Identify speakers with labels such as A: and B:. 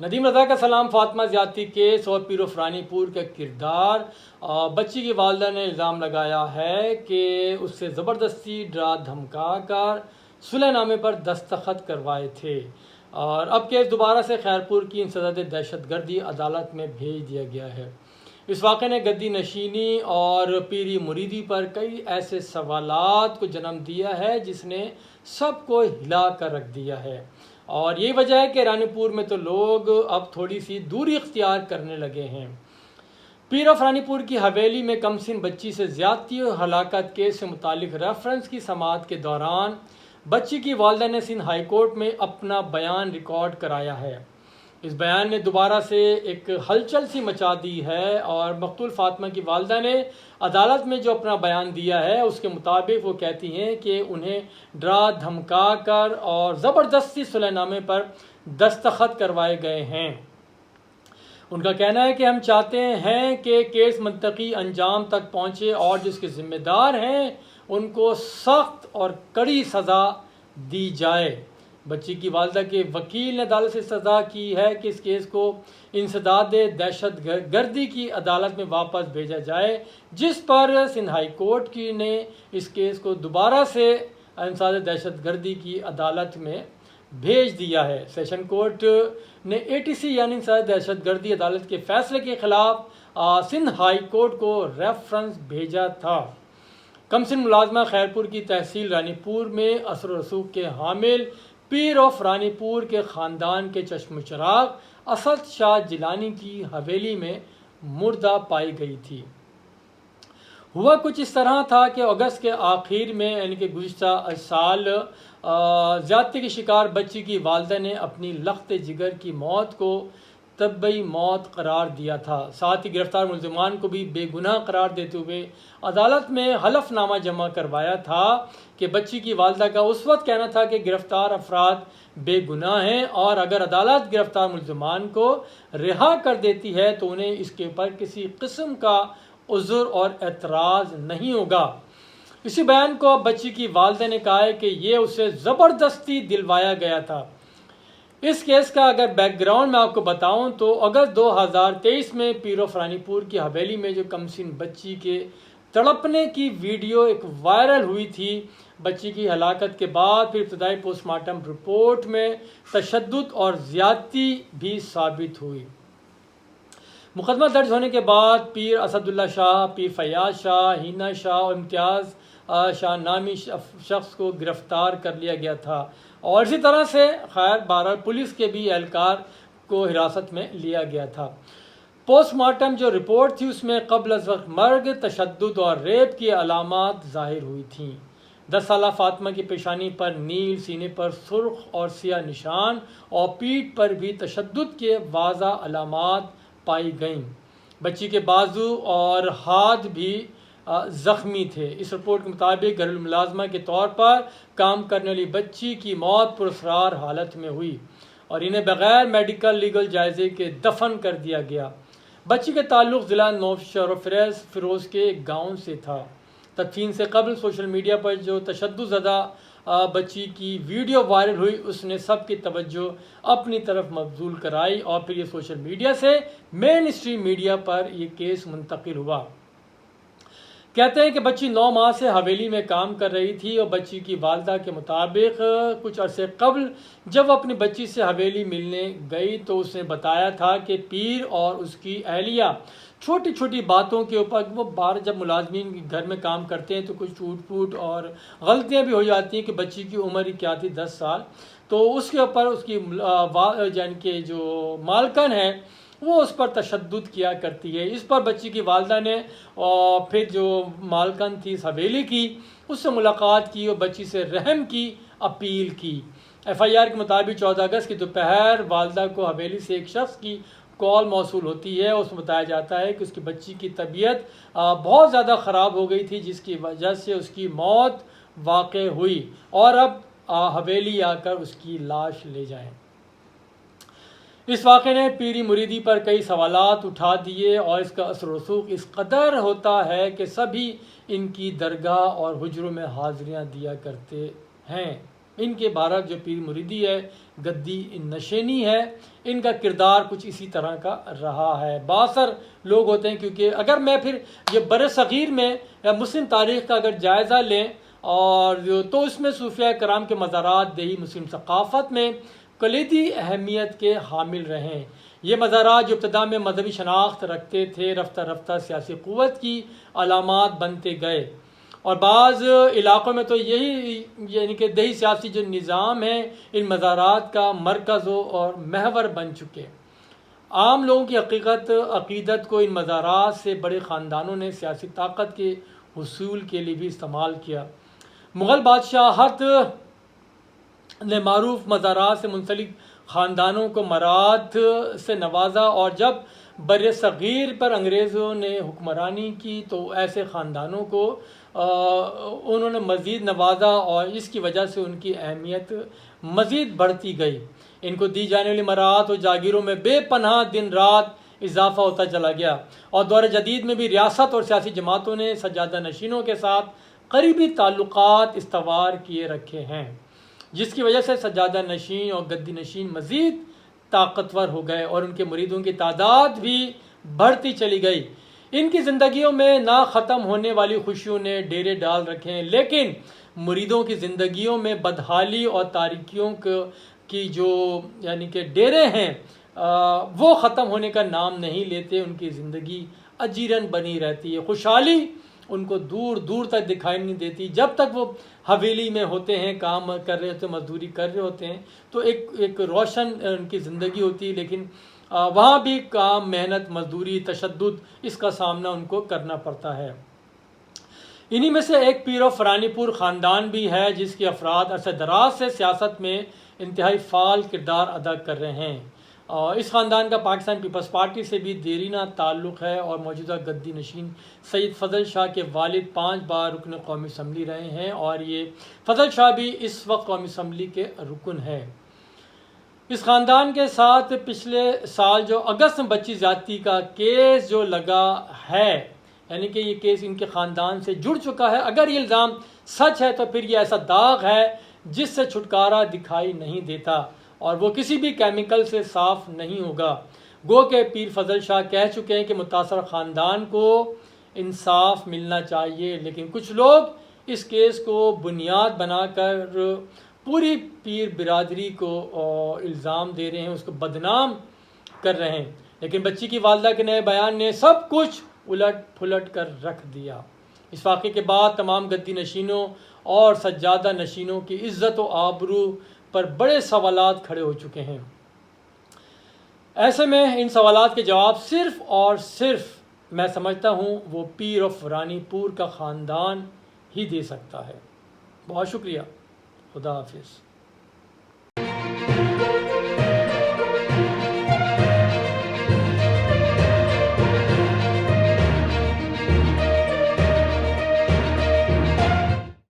A: ندیم رضا کا سلام فاطمہ زیادتی کیس اور پیر فرانی پور کا کردار۔ بچی کی والدہ نے الزام لگایا ہے کہ اس سے زبردستی ڈرا دھمکا کر صلح نامے پر دستخط کروائے تھے، اور اب کیس دوبارہ سے خیرپور کی انسداد دہشت گردی عدالت میں بھیج دیا گیا ہے۔ اس واقعے نے گدی نشینی اور پیری مریدی پر کئی ایسے سوالات کو جنم دیا ہے جس نے سب کو ہلا کر رکھ دیا ہے، اور یہی وجہ ہے کہ رانی پور میں تو لوگ اب تھوڑی سی دوری اختیار کرنے لگے ہیں۔ پیر آف رانی پور کی حویلی میں کم سن بچی سے زیادتی اور ہلاکت کیس سے متعلق ریفرنس کی سماعت کے دوران بچی کی والدہ نے سندھ ہائی کورٹ میں اپنا بیان ریکارڈ کرایا ہے۔ اس بیان نے دوبارہ سے ایک ہلچل سی مچا دی ہے، اور مقتول فاطمہ کی والدہ نے عدالت میں جو اپنا بیان دیا ہے اس کے مطابق وہ کہتی ہیں کہ انہیں ڈرا دھمکا کر اور زبردستی صلح نامے پر دستخط کروائے گئے ہیں۔ ان کا کہنا ہے کہ ہم چاہتے ہیں کہ کیس منطقی انجام تک پہنچے اور جس کے ذمہ دار ہیں ان کو سخت اور کڑی سزا دی جائے۔ بچی کی والدہ کے وکیل نے عدالت سے استدعا کی ہے کہ اس کیس کو انسداد دہشت گردی کی عدالت میں واپس بھیجا جائے، جس پر سندھ ہائی کورٹ کی نے اس کیس کو دوبارہ سے انسداد دہشت گردی کی عدالت میں بھیج دیا ہے۔ سیشن کورٹ نے ATC یعنی انسداد دہشت گردی عدالت کے فیصلے کے خلاف سندھ ہائی کورٹ کو ریفرنس بھیجا تھا۔ کمسن ملازمہ خیرپور کی تحصیل رانی پور میں اثر و رسوخ کے حامل پیر آف رانی پور کے خاندان کے چشم و چراغ اسد شاہ جیلانی کی حویلی میں مردہ پائی گئی تھی۔ ہوا کچھ اس طرح تھا کہ اگست کے آخر میں یعنی کہ گزشتہ سال زیادتی کی شکار بچی کی والدہ نے اپنی لخت جگر کی موت کو طبعی موت قرار دیا تھا۔ ساتھ ہی گرفتار ملزمان کو بھی بے گناہ قرار دیتے ہوئے عدالت میں حلف نامہ جمع کروایا تھا کہ بچی کی والدہ کا اس وقت کہنا تھا کہ گرفتار افراد بے گناہ ہیں، اور اگر عدالت گرفتار ملزمان کو رہا کر دیتی ہے تو انہیں اس کے اوپر کسی قسم کا عذر اور اعتراض نہیں ہوگا۔ اسی بیان کو بچی کی والدہ نے کہا ہے کہ یہ اسے زبردستی دلوایا گیا تھا۔ اس کیس کا اگر بیک گراؤنڈ میں آپ کو بتاؤں تو اگست 2023 میں پیر آف رانی پور کی حویلی میں جو کمسن بچی کے تڑپنے کی ویڈیو ایک وائرل ہوئی تھی، بچی کی ہلاکت کے بعد پھر ابتدائی پوسٹ مارٹم رپورٹ میں تشدد اور زیادتی بھی ثابت ہوئی۔ مقدمہ درج ہونے کے بعد پیر اسد اللہ شاہ، پیر فیاض شاہ، ہینا شاہ اور امتیاز شاہ نامی شخص کو گرفتار کر لیا گیا تھا، اور اسی طرح سے بہرحال پولیس کے بھی اہلکار کو حراست میں لیا گیا تھا۔ پوسٹ مارٹم جو رپورٹ تھی اس میں قبل از وقت مرگ، تشدد اور ریپ کی علامات ظاہر ہوئی تھیں۔ 10 سالہ فاطمہ کی پیشانی پر نیل، سینے پر سرخ اور سیاہ نشان، اور پیٹھ پر بھی تشدد کے واضح علامات پائی گئیں۔ بچی کے بازو اور ہاتھ بھی زخمی تھے۔ اس رپورٹ کے مطابق گھریلو ملازمہ کے طور پر کام کرنے والی بچی کی موت پراسرار حالت میں ہوئی، اور انہیں بغیر میڈیکل لیگل جائزے کے دفن کر دیا گیا۔ بچی کا تعلق ضلع نوشہر کے ایک گاؤں سے تھا۔ تدفین سے قبل سوشل میڈیا پر جو تشدد زدہ بچی کی ویڈیو وائرل ہوئی اس نے سب کی توجہ اپنی طرف مبذول کرائی، اور پھر یہ سوشل میڈیا سے مین اسٹریم میڈیا پر یہ کیس منتقل ہوا۔ کہتے ہیں کہ بچی 9 ماہ سے حویلی میں کام کر رہی تھی، اور بچی کی والدہ کے مطابق کچھ عرصے قبل جب وہ اپنی بچی سے حویلی ملنے گئی تو اس نے بتایا تھا کہ پیر اور اس کی اہلیہ چھوٹی چھوٹی باتوں کے اوپر، وہ جب ملازمین گھر میں کام کرتے ہیں تو کچھ ٹوٹ پھوٹ اور غلطیاں بھی ہو جاتی ہیں کہ بچی کی عمر ہی کیا تھی 10 سال، تو اس کے اوپر اس کی یعنی کہ جو مالکن ہے وہ اس پر تشدد کیا کرتی ہے۔ اس پر بچی کی والدہ نے پھر جو مالکن تھی اس حویلی کی اس سے ملاقات کی اور بچی سے رحم کی اپیل کی۔ FIR کے مطابق 14 اگست کی دوپہر والدہ کو حویلی سے ایک شخص کی کال موصول ہوتی ہے، اس میں بتایا جاتا ہے کہ اس کی بچی کی طبیعت بہت زیادہ خراب ہو گئی تھی جس کی وجہ سے اس کی موت واقع ہوئی، اور اب حویلی آ کر اس کی لاش لے جائیں۔ اس واقعے نے پیری مریدی پر کئی سوالات اٹھا دیے، اور اس کا اثر و رسوخ اس قدر ہوتا ہے کہ سبھی ان کی درگاہ اور حجروں میں حاضریاں دیا کرتے ہیں۔ ان کے بھارت جو پیر مریدی ہے، گدی نشینی ہے، ان کا کردار کچھ اسی طرح کا رہا ہے۔ باثر لوگ ہوتے ہیں، کیونکہ اگر میں پھر یہ بر صغیر میں یا مسلم تاریخ کا اگر جائزہ لیں اور تو اس میں صوفیہ کرام کے مزارات دیہی مسلم ثقافت میں کلیدی اہمیت کے حامل رہیں۔ یہ مزارات جو ابتدا میں مذہبی شناخت رکھتے تھے، رفتہ رفتہ سیاسی قوت کی علامات بنتے گئے، اور بعض علاقوں میں تو یہی یعنی کہ دیہی سیاسی جو نظام ہے ان مزارات کا مرکز اور محور بن چکے۔ عام لوگوں کی عقیدت کو ان مزارات سے بڑے خاندانوں نے سیاسی طاقت کے حصول کے لیے بھی استعمال کیا۔ مغل بادشاہت نے معروف مزارات سے منسلک خاندانوں کو مراد سے نوازا، اور جب بر صغیر پر انگریزوں نے حکمرانی کی تو ایسے خاندانوں کو انہوں نے مزید نوازا، اور اس کی وجہ سے ان کی اہمیت مزید بڑھتی گئی۔ ان کو دی جانے والی مراعات و جاگیروں میں بے پناہ دن رات اضافہ ہوتا چلا گیا، اور دور جدید میں بھی ریاست اور سیاسی جماعتوں نے سجادہ نشینوں کے ساتھ قریبی تعلقات استوار کیے رکھے ہیں، جس کی وجہ سے سجادہ نشین اور گدی نشین مزید طاقتور ہو گئے، اور ان کے مریدوں کی تعداد بھی بڑھتی چلی گئی۔ ان کی زندگیوں میں نہ ختم ہونے والی خوشیوں نے ڈیرے ڈال رکھے ہیں، لیکن مریدوں کی زندگیوں میں بدحالی اور تاریکیوں کی جو یعنی کہ ڈیرے ہیں وہ ختم ہونے کا نام نہیں لیتے۔ ان کی زندگی اجیرن بنی رہتی ہے، خوشحالی ان کو دور دور تک دکھائی نہیں دیتی۔ جب تک وہ حویلی میں ہوتے ہیں، کام کر رہے ہوتے ہیں، مزدوری کر رہے ہوتے ہیں، تو ایک روشن ان کی زندگی ہوتی ہے، لیکن وہاں بھی کام، محنت، مزدوری، تشدد، اس کا سامنا ان کو کرنا پڑتا ہے۔ انہی میں سے ایک پیر فرانی پور خاندان بھی ہے جس کے افراد عرصہ دراز سے سیاست میں انتہائی فعال کردار ادا کر رہے ہیں۔ اس خاندان کا پاکستان پیپلز پارٹی سے بھی دیرینہ تعلق ہے، اور موجودہ گدی نشین سید فضل شاہ کے والد 5 بار رکن قومی اسمبلی رہے ہیں، اور یہ فضل شاہ بھی اس وقت قومی اسمبلی کے رکن ہے۔ اس خاندان کے ساتھ پچھلے سال جو اگست میں بچی زیادتی کا کیس جو لگا ہے، یعنی کہ یہ کیس ان کے خاندان سے جڑ چکا ہے، اگر یہ الزام سچ ہے تو پھر یہ ایسا داغ ہے جس سے چھٹکارا دکھائی نہیں دیتا، اور وہ کسی بھی کیمیکل سے صاف نہیں ہوگا۔ گو کہ پیر فضل شاہ کہہ چکے ہیں کہ متاثرہ خاندان کو انصاف ملنا چاہیے، لیکن کچھ لوگ اس کیس کو بنیاد بنا کر پوری پیر برادری کو الزام دے رہے ہیں، اس کو بدنام کر رہے ہیں، لیکن بچی کی والدہ کے نئے بیان نے سب کچھ الٹ پھلٹ کر رکھ دیا۔ اس واقعے کے بعد تمام گدی نشینوں اور سجادہ نشینوں کی عزت و آبرو پر بڑے سوالات کھڑے ہو چکے ہیں۔ ایسے میں ان سوالات کے جواب صرف اور صرف میں سمجھتا ہوں وہ پیر فرانی پور کا خاندان ہی دے سکتا ہے۔ بہت شکریہ، خدا حافظ۔